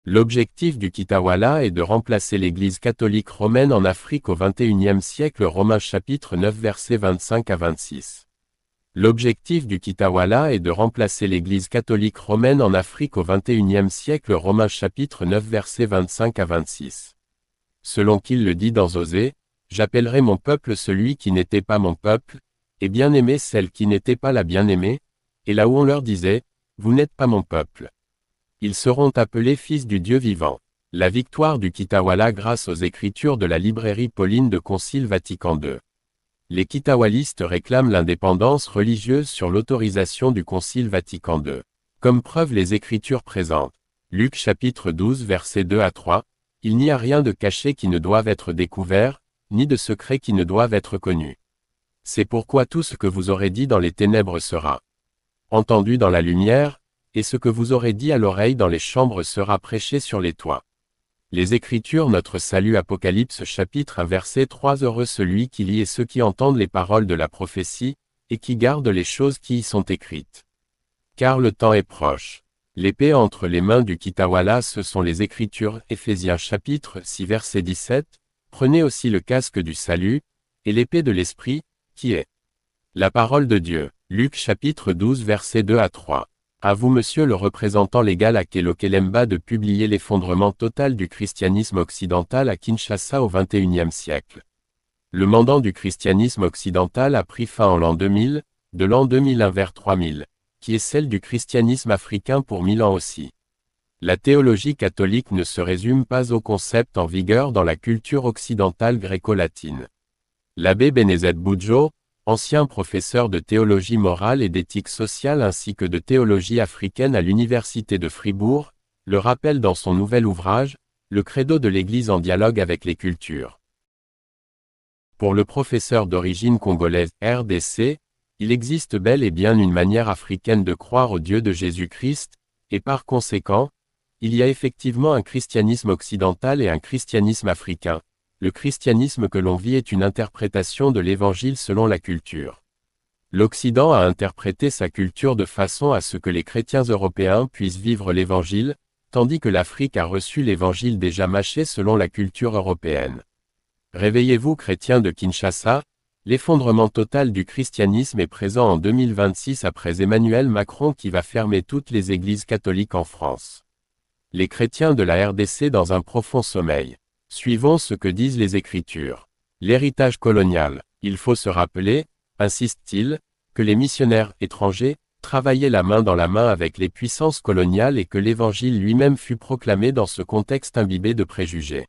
L'objectif du Kitawala est de remplacer l'Église catholique romaine en Afrique au XXIe siècle. Romains chapitre 9 versets 25 à 26. L'objectif du Kitawala est de remplacer l'Église catholique romaine en Afrique au XXIe siècle. Romains chapitre 9 versets 25 à 26. Selon qu'il le dit dans Osée, « J'appellerai mon peuple celui qui n'était pas mon peuple, et bien-aimé celle qui n'était pas la bien-aimée, et là où on leur disait, vous n'êtes pas mon peuple. Ils seront appelés fils du Dieu vivant. » La victoire du Kitawala grâce aux écritures de la librairie Pauline de Concile Vatican II. Les kitawalistes réclament l'indépendance religieuse sur l'autorisation du Concile Vatican II. Comme preuve les écritures présentes. Luc chapitre 12 versets 2 à 3, « Il n'y a rien de caché qui ne doive être découvert, ni de secret qui ne doive être connu. C'est pourquoi tout ce que vous aurez dit dans les ténèbres sera entendu dans la lumière, et ce que vous aurez dit à l'oreille dans les chambres sera prêché sur les toits. » Les Écritures. Notre salut. Apocalypse chapitre 1 verset 3. Heureux celui qui lit et ceux qui entendent les paroles de la prophétie, et qui gardent les choses qui y sont écrites. Car le temps est proche. L'épée entre les mains du Kitawala. Ce sont les Écritures. Éphésiens chapitre 6 verset 17. Prenez aussi le casque du salut, et l'épée de l'Esprit, qui est la parole de Dieu. Luc chapitre 12 verset 2 à 3. À vous monsieur le représentant légal Akelo Kelemba de publier l'effondrement total du christianisme occidental à Kinshasa au XXIe siècle. Le mandant du christianisme occidental a pris fin en l'an 2000, de l'an 2001 vers 3000, qui est celle du christianisme africain pour 1000 ans aussi. La théologie catholique ne se résume pas aux concepts en vigueur dans la culture occidentale gréco-latine. L'abbé Benezet Boudjo, ancien professeur de théologie morale et d'éthique sociale ainsi que de théologie africaine à l'université de Fribourg, le rappelle dans son nouvel ouvrage, Le credo de l'Église en dialogue avec les cultures. Pour le professeur d'origine congolaise, RDC, il existe bel et bien une manière africaine de croire au Dieu de Jésus-Christ, et par conséquent, il y a effectivement un christianisme occidental et un christianisme africain. Le christianisme que l'on vit est une interprétation de l'Évangile selon la culture. L'Occident a interprété sa culture de façon à ce que les chrétiens européens puissent vivre l'Évangile, tandis que l'Afrique a reçu l'Évangile déjà mâché selon la culture européenne. Réveillez-vous chrétiens de Kinshasa, l'effondrement total du christianisme est présent en 2026 après Emmanuel Macron qui va fermer toutes les églises catholiques en France. Les chrétiens de la RDC dans un profond sommeil. Suivons ce que disent les Écritures. L'héritage colonial. Il faut se rappeler, insiste-t-il, que les missionnaires étrangers travaillaient la main dans la main avec les puissances coloniales et que l'Évangile lui-même fut proclamé dans ce contexte imbibé de préjugés.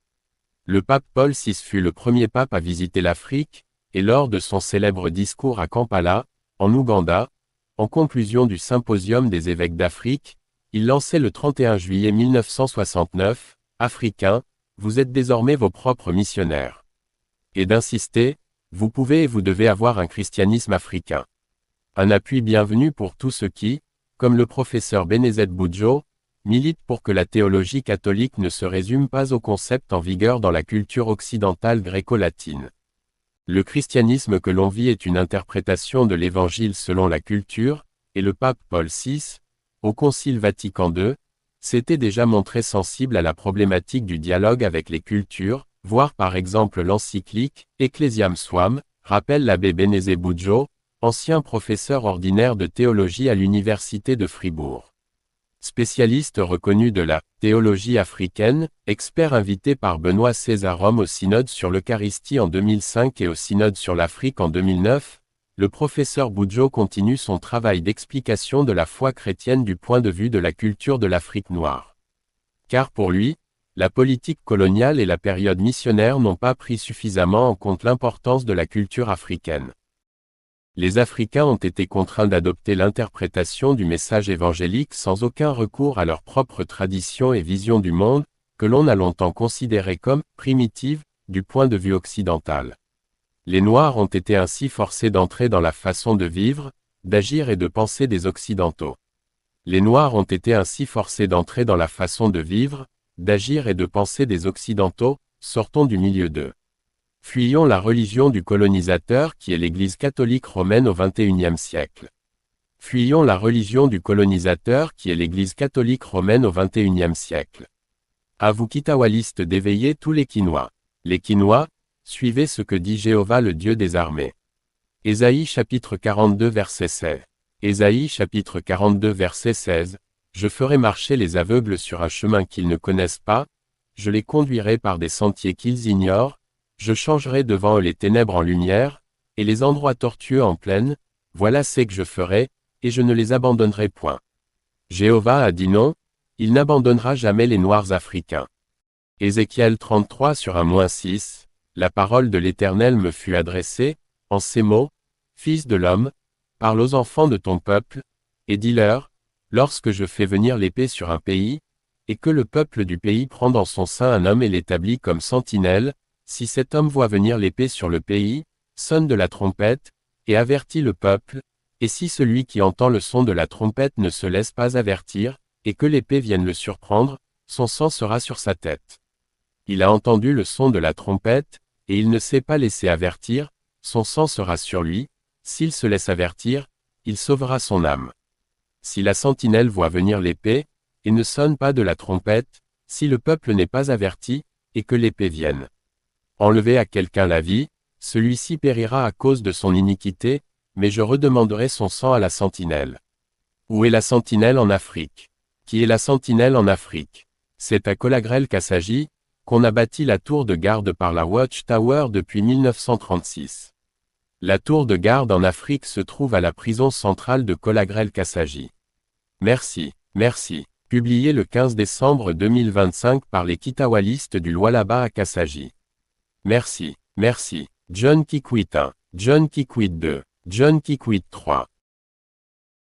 Le pape Paul VI fut le premier pape à visiter l'Afrique, et lors de son célèbre discours à Kampala, en Ouganda, en conclusion du symposium des évêques d'Afrique, il lançait le 31 juillet 1969, « Africains, vous êtes désormais vos propres missionnaires. » Et d'insister, vous pouvez et vous devez avoir un christianisme africain. Un appui bienvenu pour tous ceux qui, comme le professeur Benezet Boudjo, militent pour que la théologie catholique ne se résume pas aux concepts en vigueur dans la culture occidentale gréco-latine. Le christianisme que l'on vit est une interprétation de l'Évangile selon la culture, et le pape Paul VI, au Concile Vatican II, s'était déjà montré sensible à la problématique du dialogue avec les cultures, voir par exemple l'encyclique « Ecclesiam Suam », rappelle l'abbé Benezet Boudjo, ancien professeur ordinaire de théologie à l'université de Fribourg. Spécialiste reconnu de la théologie africaine, expert invité par Benoît XVI à Rome au synode sur l'Eucharistie en 2005 et au synode sur l'Afrique en 2009, le professeur Boudjo continue son travail d'explication de la foi chrétienne du point de vue de la culture de l'Afrique noire. Car pour lui, la politique coloniale et la période missionnaire n'ont pas pris suffisamment en compte l'importance de la culture africaine. Les Africains ont été contraints d'adopter l'interprétation du message évangélique sans aucun recours à leur propre tradition et vision du monde, que l'on a longtemps considérée comme primitive, du point de vue occidental. Les Noirs ont été ainsi forcés d'entrer dans la façon de vivre, d'agir et de penser des Occidentaux. Les Noirs ont été ainsi forcés d'entrer dans la façon de vivre, d'agir et de penser des Occidentaux, sortons du milieu d'eux. Fuyons la religion du colonisateur qui est l'Église catholique romaine au XXIe siècle. Fuyons la religion du colonisateur qui est l'Église catholique romaine au XXIe siècle. À vous Kitawalistes d'éveiller tous les Kinois. Les Kinois, suivez ce que dit Jéhovah le Dieu des armées. Ésaïe chapitre 42 verset 16. Ésaïe chapitre 42 verset 16. Je ferai marcher les aveugles sur un chemin qu'ils ne connaissent pas, je les conduirai par des sentiers qu'ils ignorent, je changerai devant eux les ténèbres en lumière, et les endroits tortueux en plaine, voilà ce que je ferai, et je ne les abandonnerai point. Jéhovah a dit non, il n'abandonnera jamais les Noirs africains. Ézéchiel 33 sur 1-6, la parole de l'Éternel me fut adressée, en ces mots, Fils de l'homme, parle aux enfants de ton peuple, et dis-leur, lorsque je fais venir l'épée sur un pays, et que le peuple du pays prend dans son sein un homme et l'établit comme sentinelle, si cet homme voit venir l'épée sur le pays, sonne de la trompette, et avertit le peuple, et si celui qui entend le son de la trompette ne se laisse pas avertir, et que l'épée vienne le surprendre, son sang sera sur sa tête. Il a entendu le son de la trompette, et il ne s'est pas laissé avertir, son sang sera sur lui, s'il se laisse avertir, il sauvera son âme. Si la sentinelle voit venir l'épée, et ne sonne pas de la trompette, si le peuple n'est pas averti, et que l'épée vienne enlever à quelqu'un la vie, celui-ci périra à cause de son iniquité, mais je redemanderai son sang à la sentinelle. Où est la sentinelle en Afrique? Qui est la sentinelle en Afrique? C'est à Colagrel qu'à s'agit, qu'on a bâti la tour de garde par la Watchtower depuis 1936. La tour de garde en Afrique se trouve à la prison centrale de Colagrel-Kassagi. Merci. Publié le 15 décembre 2025 par les Kitawalistes du Lualaba à Kassagi. Merci. John Kikwit 1, John Kikwit 2, John Kikwit 3.